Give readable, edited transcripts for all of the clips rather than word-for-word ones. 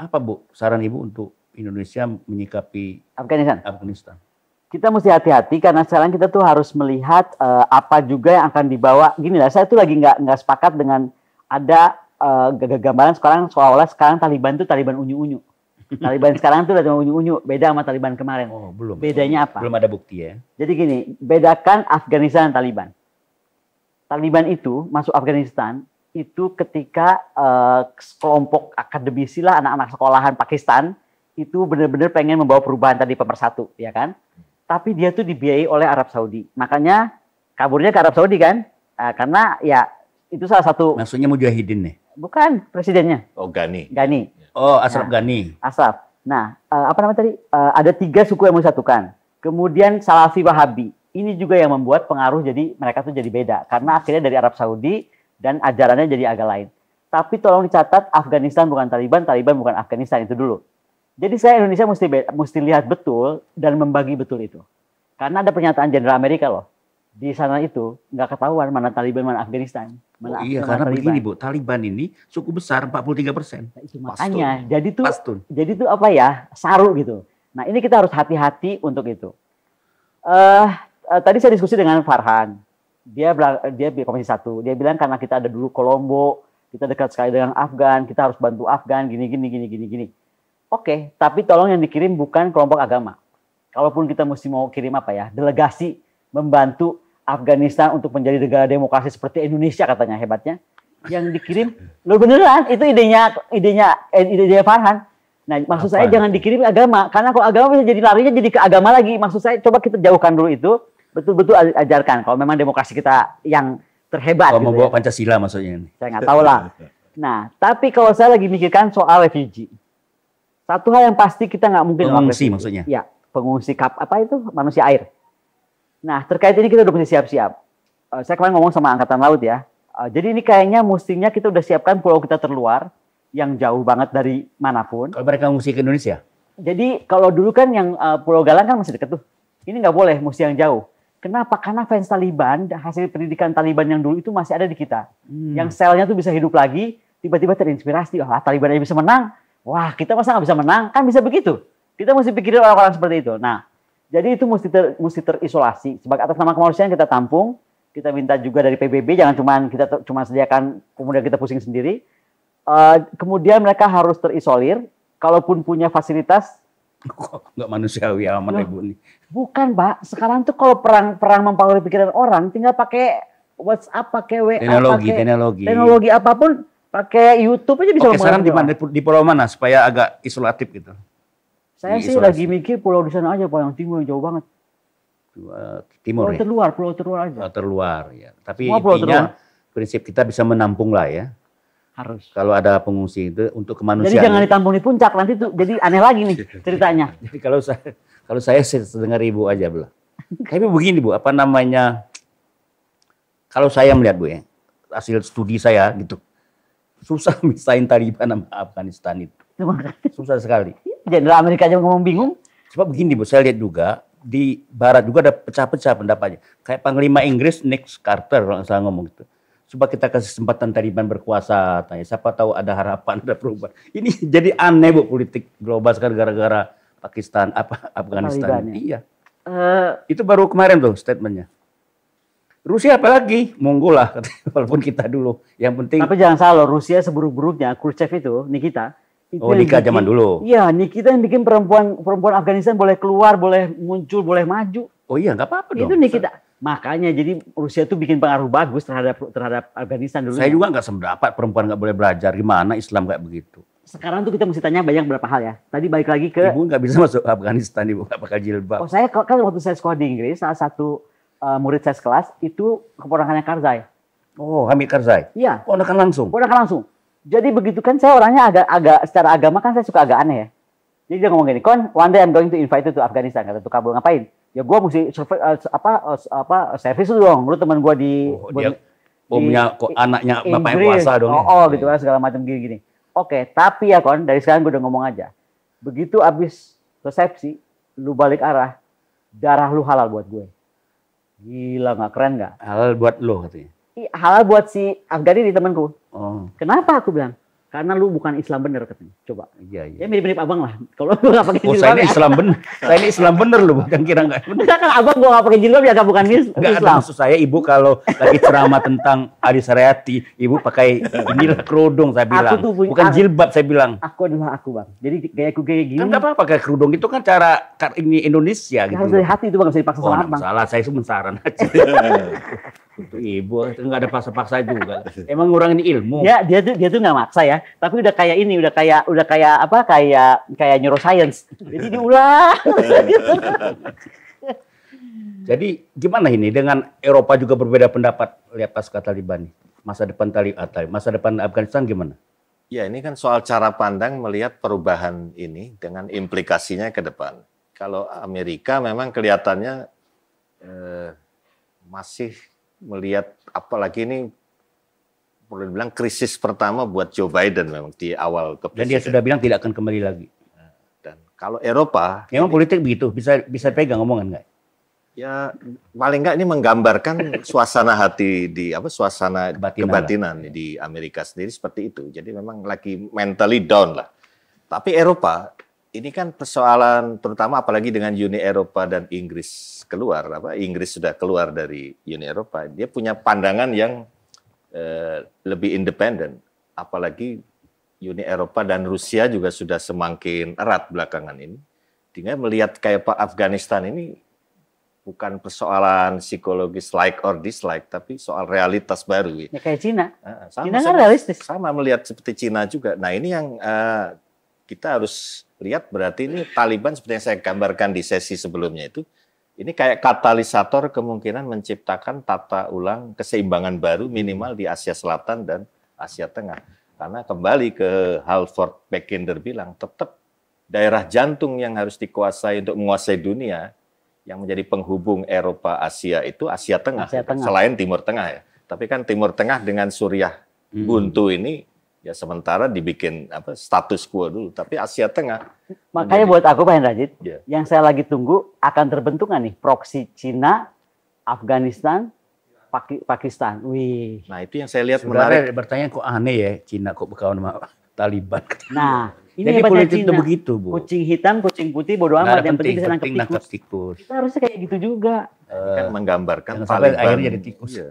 Apa Bu saran Ibu untuk Indonesia menyikapi Afghanistan? Kita mesti hati-hati karena sekarang kita tuh harus melihat apa juga yang akan dibawa. Gini lah, saya tuh lagi nggak sepakat dengan ada gambaran sekarang seolah-olah sekarang Taliban tuh Taliban unyu-unyu. Taliban sekarang tuh udah cuma unyu-unyu, beda sama Taliban kemarin. Oh, belum. Bedanya apa? Belum ada bukti ya. Jadi gini, bedakan Afghanistan dan Taliban. Taliban itu masuk Afghanistan itu ketika kelompok akademisi lah, anak-anak sekolahan Pakistan itu benar-benar pengen membawa perubahan tadi pemersatu, ya kan? Tapi dia tuh dibiayai oleh Arab Saudi. Makanya kaburnya ke Arab Saudi kan? Karena ya itu salah satu. Maksudnya mujahidin nih? Bukan, presidennya. Oh, Ghani. Ghani. Oh, Ashraf Ghani. Ashraf. Nah, apa namanya tadi? Ada 3 suku yang mau disatukan. Kemudian Salafi Wahabi. Ini juga yang membuat pengaruh jadi mereka tuh jadi beda. Karena akhirnya dari Arab Saudi dan ajarannya jadi agak lain. Tapi tolong dicatat, Afghanistan bukan Taliban, Taliban bukan Afghanistan, itu dulu. Jadi saya Indonesia mesti lihat betul dan membagi betul itu. Karena ada pernyataan Jenderal Amerika loh. Di sana itu nggak ketahuan mana Taliban, mana Afghanistan. Mana karena Taliban. Begini Bu, Taliban ini suku besar 43%. Nah, itu makanya. Pastun. Jadi tuh apa ya, saru gitu. Nah ini kita harus hati-hati untuk itu. Tadi saya diskusi dengan Farhan. Dia di Komisi 1. Dia bilang karena kita ada dulu Kolombo, kita dekat sekali dengan Afgan, kita harus bantu Afgan, gini. Oke, tapi tolong yang dikirim bukan kelompok agama. Kalaupun kita mesti mau kirim apa ya, delegasi membantu Afghanistan untuk menjadi negara demokrasi seperti Indonesia katanya hebatnya. Yang dikirim, lo beneran itu idenya Farhan. Nah, maksud saya jangan dikirim agama, karena kalau agama bisa jadi larinya jadi ke agama lagi. Maksud saya coba kita jauhkan dulu itu, betul-betul ajarkan kalau memang demokrasi kita yang terhebat. Kalau gitu membawa ya. Pancasila maksudnya. Saya nggak tahu lah. Nah, tapi kalau saya lagi mikirkan soal refugee. Satu hal yang pasti kita nggak mungkin pengungsi maksudnya. Ya, pengungsi apa itu manusia air. Nah, terkait ini kita udah mesti siap-siap. Saya kemarin ngomong sama Angkatan Laut ya. Jadi ini kayaknya mestinya kita udah siapkan pulau kita terluar yang jauh banget dari manapun. Kalau mereka ngungsi ke Indonesia? Jadi kalau dulu kan yang Pulau Galang kan masih deket tuh. Ini nggak boleh, mesti yang jauh. Kenapa? Karena fans Taliban, hasil pendidikan Taliban yang dulu itu masih ada di kita. Yang selnya tuh bisa hidup lagi, tiba-tiba terinspirasi. Wah, Taliban aja bisa menang. Wah, kita masa nggak bisa menang? Kan bisa begitu. Kita mesti pikirin orang-orang seperti itu. Nah, jadi itu mesti terisolasi. Sebagai atas nama kemanusiaan kita tampung. Kita minta juga dari PBB, jangan cuma sediakan, kemudian kita pusing sendiri. Kemudian mereka harus terisolir. Kalaupun punya fasilitas. Nggak manusiawi amat Ibu nih. Bukan, Pak. Sekarang tuh kalau perang mempengaruhi pikiran orang, tinggal pakai WhatsApp, pakai WA, teknologi apapun. Pakai YouTube aja bisa. Oke, sekarang di pulau mana supaya agak isolatif gitu? Saya sih lagi mikir pulau di sana aja, Pak, yang timur yang jauh banget. Timur pulau terluar aja. Terluar ya. Tapi semua intinya prinsip kita bisa menampung lah ya. Harus. Kalau ada pengungsi itu untuk kemanusiaan. Jadi jangan ditampung di puncak, nanti tuh jadi aneh lagi nih ceritanya. Jadi kalau saya dengar Ibu aja belah. Tapi begini Bu, apa namanya? Kalau saya melihat Bu ya, hasil studi saya gitu. Susah misahin Taliban sama Afghanistan itu. Susah sekali. Jenderal Amerika aja ngomong bingung. Sebab begini Bu, saya lihat juga di Barat juga ada pecah-pecah pendapatnya. Kayak Panglima Inggris Nick Carter kalau salah ngomong gitu. Coba kita kasih kesempatan Taliban berkuasa, tanya siapa tahu ada harapan, ada perubahan. Ini jadi aneh Bu politik global sekarang gara-gara Pakistan, Afghanistan. Taliban, ya? Iya. Itu baru kemarin tuh statementnya. Rusia apalagi, monggo lah, walaupun kita dulu. Yang penting. Tapi jangan salah, Rusia seburuk-buruknya, Khrushchev itu, Nikita. Itu Nikita zaman dulu. Iya, Nikita yang bikin perempuan Afghanistan boleh keluar, boleh muncul, boleh maju. Oh iya, nggak apa-apa dong. Itu Nikita. Makanya jadi Rusia tuh bikin pengaruh bagus terhadap Afghanistan dulu. Saya juga nggak sependapat perempuan nggak boleh belajar. Gimana Islam kayak begitu? Sekarang tuh kita mesti tanya banyak berapa hal ya. Tadi balik lagi ke. Ibu nggak bisa masuk Afghanistan, Ibu nggak pakai jilbab. Oh, saya kan waktu saya sekolah di Inggris, salah satu murid saya sekelas itu keponakannya Karzai. Oh, Hamid Karzai. Iya. Ponakan langsung. Jadi begitu kan saya orangnya agak secara agama kan saya suka agak aneh ya. Jadi dia ngomong gini, "Kon, one day I'm going to invite you to Afghanistan." Kata tuh, "Kabul ngapain?" Ya gue mesti servis dulu dong. Lu teman gue di omnya kok anaknya bapak yang puasa dong. Gitu kan segala macam gini-gini. Oke, tapi ya Kon, dari sekarang gue udah ngomong aja. Begitu abis resepsi, lu balik arah, darah lu halal buat gue. Gila, nggak keren nggak? Halal buat lo katanya. Halal buat si Afghani di temanku. Oh. Kenapa aku bilang? Karena lu bukan Islam bener katanya. Coba. Iya, iya. Ya mirip-mirip abang lah. Kalau gua nggak pakai Oh, jilbab saya ini ya. Islam bener. Saya ini Islam bener loh, bukan kira nggak bener. Enggak kan abang gua nggak pakai jilbab ya bukan Enggak ada Islam. maksud saya, ibu kalau lagi ceramah tentang Adi Saryati, ibu pakai inilah kerudung saya bilang. Aku tuh punya- Bukan jilbab saya bilang. Aku adalah aku bang. Jadi gayaku kayak gini. Kan nggak apa-apa pakai kerudung itu kan cara ini Indonesia gitu. harus dari hati itu bang, bisa dipaksa Oh, sama nggak abang. masalah, saya cuma saran aja. Untuk ibu nggak ada paksa-paksa juga. Emang ngurangin ilmu. Ya dia tuh nggak maksa ya, tapi udah kayak ini, udah kayak apa, kayak neuroscience. Jadi diulang. Jadi gimana ini dengan Eropa juga berbeda pendapat lihat pasca Taliban nih? Masa depan Afghanistan gimana? Ya, ini kan soal cara pandang melihat perubahan ini dengan implikasinya ke depan. Kalau Amerika memang kelihatannya masih melihat, apalagi ini perlu dibilang krisis pertama buat Joe Biden memang di awal Dan kepresidenan. dia sudah bilang tidak akan kembali lagi. Dan kalau Eropa, Memang politik begitu, bisa pegang omongan nggak? ya paling nggak ini menggambarkan suasana hati di suasana Kebatinan kebatinan di Amerika sendiri seperti itu. Jadi memang lagi mentally down lah. Tapi Eropa ini kan persoalan terutama apalagi dengan Uni Eropa dan Inggris Inggris sudah keluar dari Uni Eropa. Dia punya pandangan yang lebih independen. Apalagi Uni Eropa dan Rusia juga sudah semakin erat belakangan ini. Dengan melihat kayak Pak Afghanistan ini bukan persoalan psikologis like or dislike, tapi soal realitas baru. Ya kayak Cina. Sama, Cina kan realistis. Sama melihat seperti Cina juga. Nah ini yang kita harus lihat, berarti ini Taliban seperti yang saya gambarkan di sesi sebelumnya itu, ini kayak katalisator kemungkinan menciptakan tata ulang keseimbangan baru minimal di Asia Selatan dan Asia Tengah. Karena kembali ke Halford Mackinder bilang, tetap daerah jantung yang harus dikuasai untuk menguasai dunia, yang menjadi penghubung Eropa Asia itu Asia Tengah, selain Timur Tengah ya. Tapi kan Timur Tengah dengan Suriah buntu ini ya sementara dibikin status quo dulu. Tapi Asia Tengah. Makanya buat aku Pak Hendrajit, Ya. yang saya lagi tunggu akan terbentuk nggak nih proksi Cina, Afghanistan, Pakistan. Wih. Nah itu yang saya lihat Sebenarnya menarik. bertanya kok aneh ya Cina kok berkawan sama Taliban. Nah, ini Jadi hebatnya politik itu Cina. begitu, Bu. Kucing hitam, kucing putih, bodo Nggak amat. ada Yang penting bisa penting nangkap tikus. Kita harusnya kayak gitu juga. Ini kan menggambarkan jangan sampai Taliban. akhirnya jadi tikus. Iya.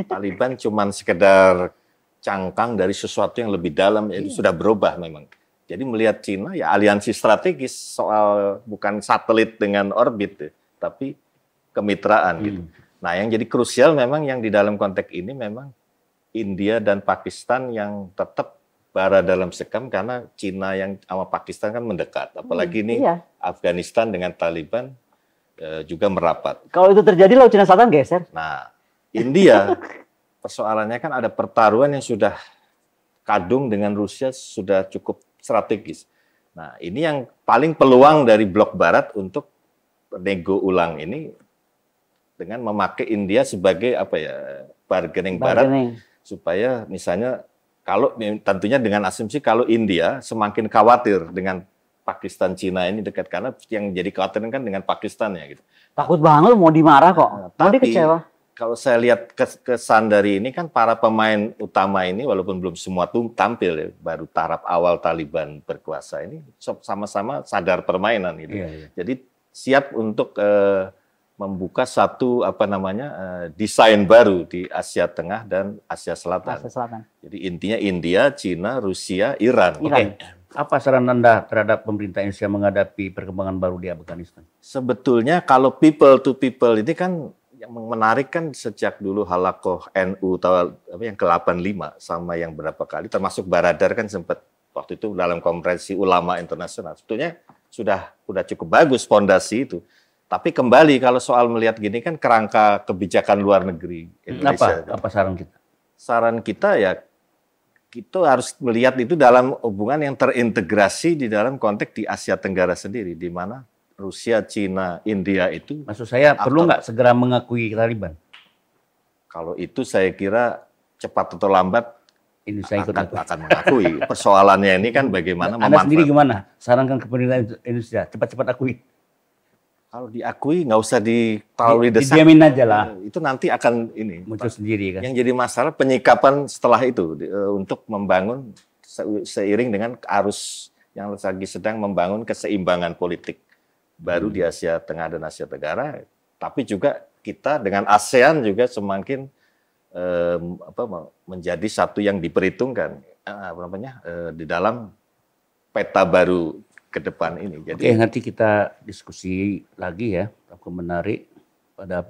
Taliban cuman sekedar cangkang dari sesuatu yang lebih dalam, itu sudah berubah memang. Jadi melihat Cina ya aliansi strategis soal bukan satelit dengan orbit, tapi kemitraan gitu. Nah yang jadi krusial memang yang di dalam konteks ini memang India dan Pakistan yang tetap bara dalam sekam karena Cina yang sama Pakistan kan mendekat. Apalagi ini Iya. Afghanistan dengan Taliban juga merapat. Kalau itu terjadi, Laut Cina Selatan geser. Nah, India persoalannya kan ada pertaruhan yang sudah kadung dengan Rusia sudah cukup strategis. Nah, ini yang paling peluang dari blok barat untuk nego ulang ini dengan memakai India sebagai bargaining barat supaya misalnya kalau tentunya dengan asumsi kalau India semakin khawatir dengan Pakistan Cina ini dekat karena yang jadi khawatir kan dengan Pakistan ya gitu. Takut banget mau dimarah kok. Mau Tapi kecewa. kalau saya lihat kesan dari ini kan para pemain utama ini walaupun belum semua tampil ya, baru taraf awal Taliban berkuasa ini sama-sama sadar permainan gitu. Iya. Jadi siap untuk membuka satu desain baru di Asia Tengah dan Asia Selatan. Asia Selatan. Jadi intinya India, Cina, Rusia, Iran. Oke. Apa saran Anda terhadap pemerintah Indonesia menghadapi perkembangan baru di Afghanistan? Sebetulnya kalau people to people ini kan yang menarik kan sejak dulu Halakoh NU yang ke-85 sama yang berapa kali termasuk Baradar kan sempat waktu itu dalam konferensi ulama internasional. Sebetulnya sudah cukup bagus fondasi itu. Tapi kembali kalau soal melihat gini kan kerangka kebijakan luar negeri Indonesia. Apa saran kita? Saran kita ya kita harus melihat itu dalam hubungan yang terintegrasi di dalam konteks di Asia Tenggara sendiri, di mana Rusia, Cina, India itu. Maksud saya perlu nggak segera mengakui Taliban? Kalau itu saya kira cepat atau lambat Indonesia akan mengakui. Persoalannya ini kan bagaimana Anda sendiri gimana? Sarankan ke pemerintah Indonesia cepat-cepat akui. Kalau diakui nggak usah terlalu didesak. Didiamin aja lah. Itu nanti akan Muncul sendiri kan. Yang jadi masalah penyikapan setelah itu untuk membangun seiring dengan arus yang lagi sedang membangun keseimbangan politik baru di Asia Tengah dan Asia Tenggara, tapi juga kita dengan ASEAN juga semakin menjadi satu yang diperhitungkan di dalam peta baru ke depan ini. Jadi Oke, nanti kita diskusi lagi ya, aku menarik pada